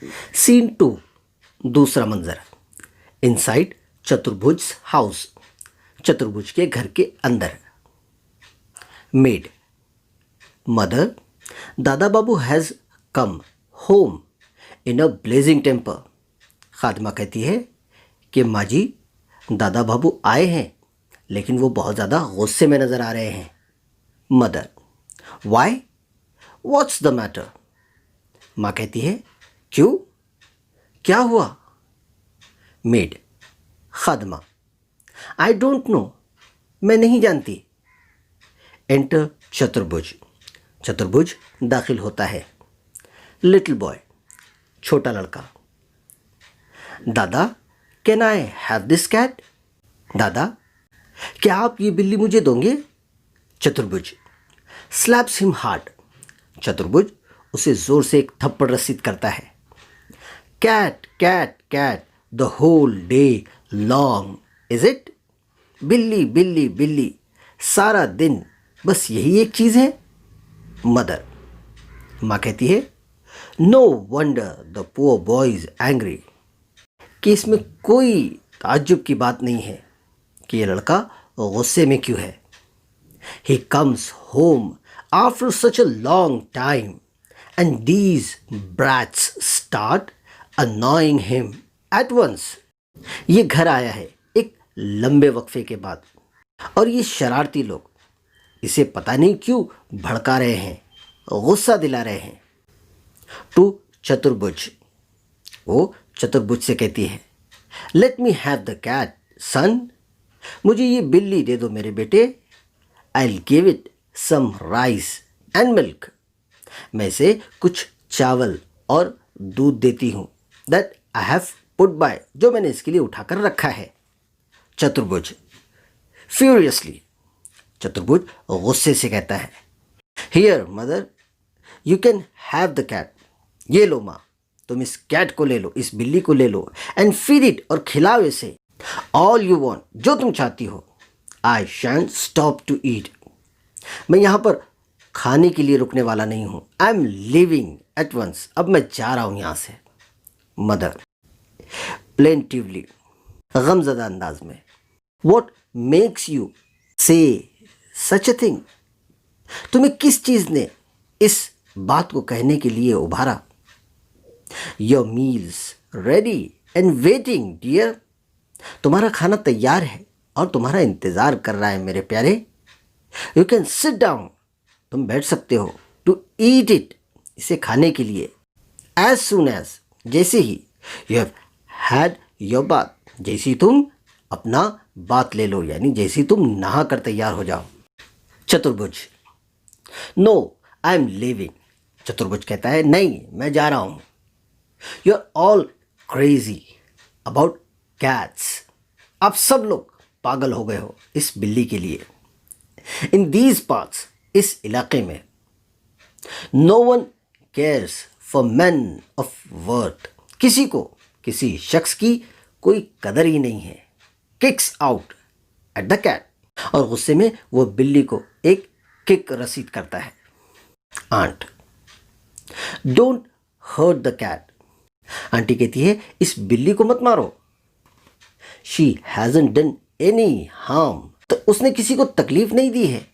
Scene 2, दूसरा मंजर। Inside चतुर्भुज हाउस, चतुर्भुज के घर के अंदर। Maid, mother, Dada Babu has come home in a blazing temper. खादिमा कहती है कि माँ जी, दादा बाबू आए हैं लेकिन वो बहुत ज़्यादा गुस्से में नज़र आ रहे हैं। Mother, why, what's the matter? माँ कहती है, क्यों, क्या हुआ? मेड, खादमा, आई डोंट नो, मैं नहीं जानती। एंटर चतुर्भुज, चतुर्भुज दाखिल होता है। लिटिल बॉय, छोटा लड़का, दादा, can I have this cat? दादा, क्या आप ये बिल्ली मुझे दोगे? चतुर्भुज, स्लैप्स हिम हार्ड, चतुर्भुज उसे जोर से एक थप्पड़ रसीद करता है। Cat cat cat the whole day long, is it? बिल्ली बिल्ली बिल्ली, सारा दिन बस यही एक चीज़ है। मदर, माँ कहती है, no wonder the poor boy is angry, कि इसमें कोई ताज्जुब की बात नहीं है कि ये लड़का गुस्से में क्यों है। He comes home after such a long time and these brats start annoying him at once. ये घर आया है एक लंबे वक्फे के बाद और ये शरारती लोग इसे पता नहीं क्यों भड़का रहे हैं, गुस्सा दिला रहे हैं। टू चतुर्भुज, वो चतुर्भुज से कहती है, let me have the cat son, मुझे ये बिल्ली दे दो मेरे बेटे। I will give it some rice and milk, मैं इसे कुछ चावल और दूध देती हूँ। That I have put by, जो मैंने इसके लिए उठाकर रखा है। चतुर्भुज फ्यूरियसली, चतुर्भुज गुस्से से कहता है, here mother, you can have the cat, ये लो माँ, तुम इस कैट को ले लो, इस बिल्ली को ले लो, एंड फीड इट, और खिलाओ इसे, ऑल यू वॉन्ट, जो तुम चाहती हो। आई शैंट स्टॉप टू ईट, मैं यहाँ पर खाने के लिए रुकने वाला नहीं हूँ। I am leaving at once, अब मैं जा रहा हूँ यहाँ से। मदर प्लेंटिवली, गमज़दा अंदाज में, वॉट मेक्स यू से सच अ थिंग, तुम्हें किस चीज़ ने इस बात को कहने के लिए उभारा? Your meals ready and waiting dear, तुम्हारा खाना तैयार है और तुम्हारा इंतज़ार कर रहा है मेरे प्यारे। यू कैन सिट डाउन, तुम बैठ सकते हो, टू ईट इट, इसे खाने के लिए। एज सुन एज, जैसे ही, यू हैव हैड योर बात, जैसे ही तुम अपना बात ले लो, यानी जैसे ही तुम नहा कर तैयार हो जाओ। चतुर्भुज, नो आई एम लिविंग, चतुर्भुज कहता है, नहीं मैं जा रहा हूँ। You are all crazy about cats, आप सब लोग पागल हो गए हो इस बिल्ली के लिए। इन दीज पार्ट्स, इस इलाके में, no one cares for man of worth, किसी को किसी शख्स की कोई कदर ही नहीं है। Kicks out at the cat, और गुस्से में वो बिल्ली को एक किक रसीद करता है। Aunt, don't hurt the cat, aunty कहती है, इस बिल्ली को मत मारो। She hasn't done any harm, तो उसने किसी को तकलीफ नहीं दी है।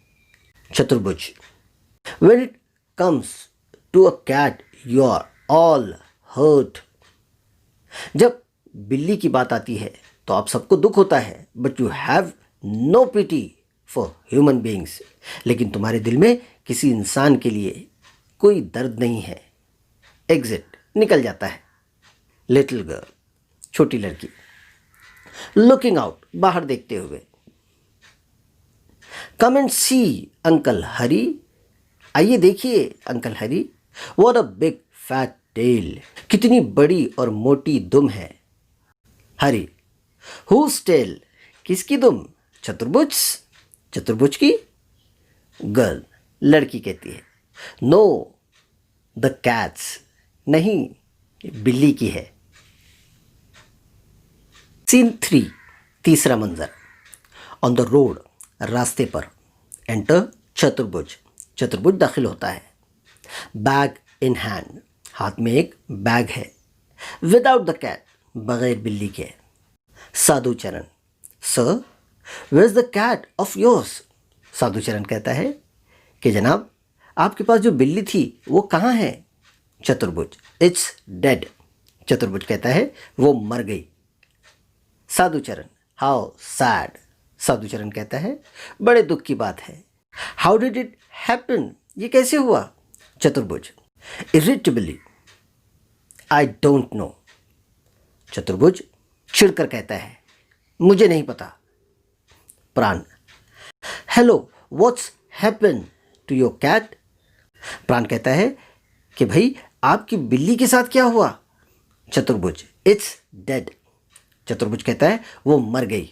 चतुर्भुज, when it comes to a cat you are all hurt, जब बिल्ली की बात आती है तो आप सबको दुख होता है, but you have no pity for human beings, लेकिन तुम्हारे दिल में किसी इंसान के लिए कोई दर्द नहीं है। एग्जिट, निकल जाता है। लिटिल गर्ल, छोटी लड़की, लुकिंग आउट, बाहर देखते हुए, come and C uncle Hari, आइए देखिए uncle Hari. What a big fat tail, कितनी बड़ी और मोटी दुम है। हरी, हुज टेल, किसकी दुम? चतुर्भुज, चतुर्भुज की। गर्ल, लड़की कहती है, नो द कैट्स, नहीं बिल्ली की है। सीन 3, तीसरा मंजर। ऑन द रोड, रास्ते पर। एंटर चतुर्भुज, चतुर्भुज दाखिल होता है। बैग इन हैंड, हाथ में एक बैग है। विदाउट द कैट, बगैर बिल्ली के। Sadhucharan, sir where is the cat of yours. Sadhucharan कहता है कि जनाब आपके पास जो बिल्ली थी वो कहाँ है। चतुर्भुज, इट्स डेड। चतुर्भुज कहता है वो मर गई। Sadhucharan, how sad. साधुचरण कहता है बड़े दुख की बात है। हाउ डिड इट हैपन, ये कैसे हुआ। चतुर्भुज, इरिटेबली, आई डोंट नो। चतुर्भुज चिढ़कर कहता है मुझे नहीं पता। Pran, hello what's happen to your cat. Pran कहता है कि भाई आपकी बिल्ली के साथ क्या हुआ। चतुर्भुज, इट्स डेड। चतुर्भुज कहता है वो मर गई।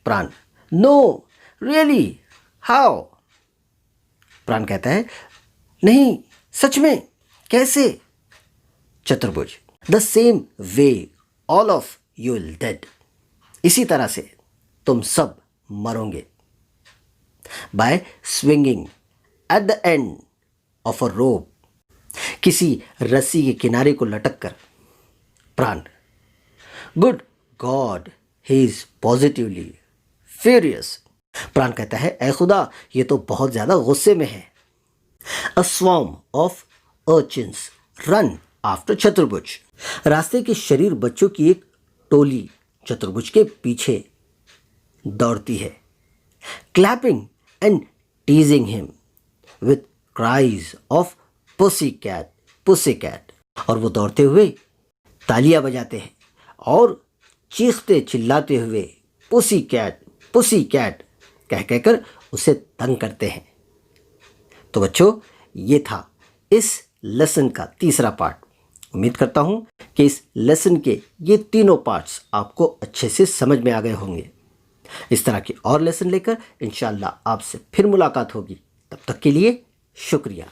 प्राण, नो रियली, हाउ। प्राण कहता है नहीं सच में, कैसे। Chaturbhuj, the same way all of you will dead. इसी तरह से तुम सब मरोगे। By swinging at the end of a rope, किसी रस्सी के किनारे को लटक कर। Pran, good god he is positively furious. Pran कहता है ऐ खुदा ये तो बहुत ज़्यादा गुस्से में है। A swarm of urchins run after Chaturbhuj. रास्ते के शरीर बच्चों की एक टोली चतुर्भुज के पीछे दौड़ती है। Clapping and teasing him with cries of pussy cat, pussy cat. और वो दौड़ते हुए तालियां बजाते हैं और चीखते चिल्लाते हुए पुसी कैट कह कहकर उसे तंग करते हैं। तो बच्चों ये था इस लेसन का तीसरा पार्ट। उम्मीद करता हूँ कि इस लेसन के ये तीनों पार्ट्स आपको अच्छे से समझ में आ गए होंगे। इस तरह के और लेसन लेकर इंशाअल्लाह आपसे फिर मुलाकात होगी। तब तक के लिए शुक्रिया।